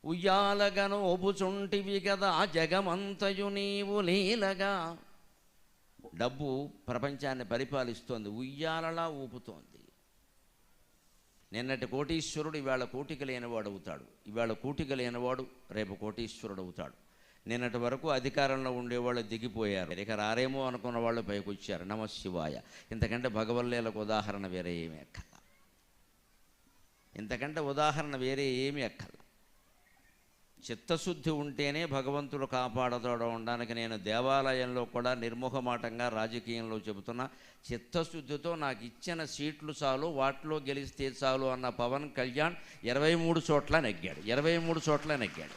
ఉయ్యాలగను ఒబుచుంటివి కదా జగమంతయు నీవు లీలగా. డబ్బు ప్రపంచాన్ని పరిపాలిస్తోంది, ఉయ్యాలలా ఊపుతోంది. నిన్నటి కోటీశ్వరుడు ఇవాళ కోటిక లేనివాడు అవుతాడు, ఇవాళ కోటిక లేనివాడు రేపు కోటీశ్వరుడు అవుతాడు. నిన్నటి వరకు అధికారంలో ఉండేవాళ్ళు దిగిపోయారు, ఇక రారేమో అనుకున్న వాళ్ళు పైకి వచ్చారు. నమశివాయ. ఇంతకంటే భగవల్లీలకు ఉదాహరణ వేరే ఏమీ అక్కర్ల, ఇంతకంటే ఉదాహరణ వేరే ఏమీ అక్కర్ల. చిత్తశుద్ధి ఉంటేనే భగవంతుడు కాపాడతాడు అనడానికి నేను దేవాలయంలో కూడా నిర్మోహమాటంగా రాజకీయంలో చెబుతున్నా. చిత్తశుద్ధితో నాకు ఇచ్చిన సీట్లు చాలు, వాటిలో గెలిస్తే చాలు అన్న పవన్ కళ్యాణ్ 23 చోట్ల నెగ్గాడు, 23 చోట్ల నెగ్గాడు.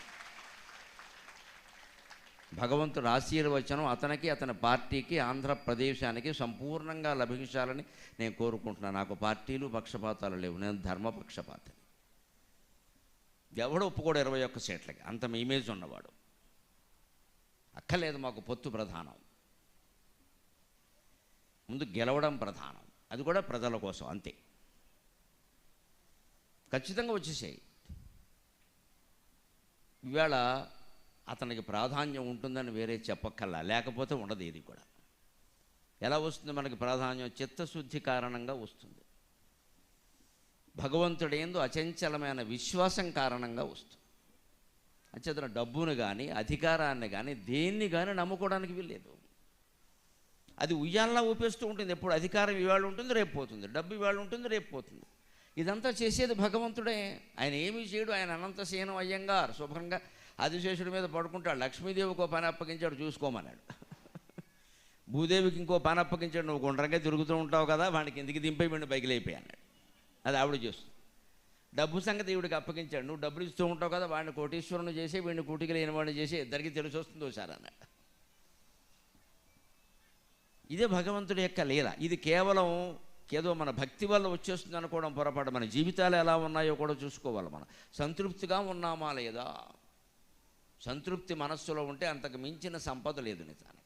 భగవంతుడు ఆశీర్వచనం అతనికి, అతని పార్టీకి, ఆంధ్రప్రదేశానికి సంపూర్ణంగా లభించాలని నేను కోరుకుంటున్నాను. నాకు పార్టీలు పక్షపాతాలు లేవు, నేను ధర్మపక్షపాతని. ఎవడు ఒప్పుకోడు 21 సీట్లకి, అంత ఇమేజ్ ఉన్నవాడు. అక్కర్లేదు మాకు పొత్తు ప్రధానం, ముందు గెలవడం ప్రధానం, అది కూడా ప్రజల కోసం అంతే. ఖచ్చితంగా వచ్చేసాయి. ఇవాళ అతనికి ప్రాధాన్యం ఉంటుందని వేరే చెప్పక్కల్లా, లేకపోతే ఉండదు. ఇది కూడా ఎలా వస్తుంది మనకి ప్రాధాన్యం? చిత్తశుద్ధి కారణంగా వస్తుంది. భగవంతుడేందు అచంచలమైన విశ్వాసం కారణంగా వస్తుంది. అంచేతన డబ్బును కానీ అధికారాన్ని కానీ దేన్ని కానీ నమ్ముకోవడానికి వీల్లేదు. అది ఉయ్యాలలా ఊపేస్తూ ఉంటుంది. ఎప్పుడు అధికారం ఇవాళ ఉంటుంది, రేపు పోతుంది. డబ్బు ఇవాళ ఉంటుంది, రేపు పోతుంది. ఇదంతా చేసేది భగవంతుడే. ఆయన ఏమీ చేయడు. ఆయన అనంతసేనం అయ్యంగారు శుభ్రంగా ఆదిశేషుడి మీద పడుకుంటాడు. లక్ష్మీదేవికి ఒక పని అప్పగించాడు, చూసుకోమన్నాడు. భూదేవికి ఇంకో పని అప్పగించాడు, నువ్వు గుండ్రంగా తిరుగుతూ ఉంటావు కదా, వాడికి ఎందుకు దింపై వీడిని బయలుపోయి అన్నాడు. అది ఆవిడ చేస్తుంది. డబ్బు సంగతి ఈవిడికి అప్పగించాడు, నువ్వు డబ్బులు ఇస్తూ ఉంటావు కదా, వాడిని కోటీశ్వరుని చేసి వీడిని కూటికి లేని వాడిని చేసి ఇద్దరికి తెలిసి వస్తుంది ఒకసారి అన్నాడు. ఇదే భగవంతుడి యొక్క లీల. ఇది కేవలం ఏదో మన భక్తి వల్ల వచ్చేస్తుంది అనుకోవడం పొరపాటు. మన జీవితాలు ఎలా ఉన్నాయో కూడా చూసుకోవాలి. మనం సంతృప్తిగా ఉన్నామా లేదా? సంతృప్తి మనస్సులో ఉంటే అంతకు మించిన సంపద లేదు నిజానికి.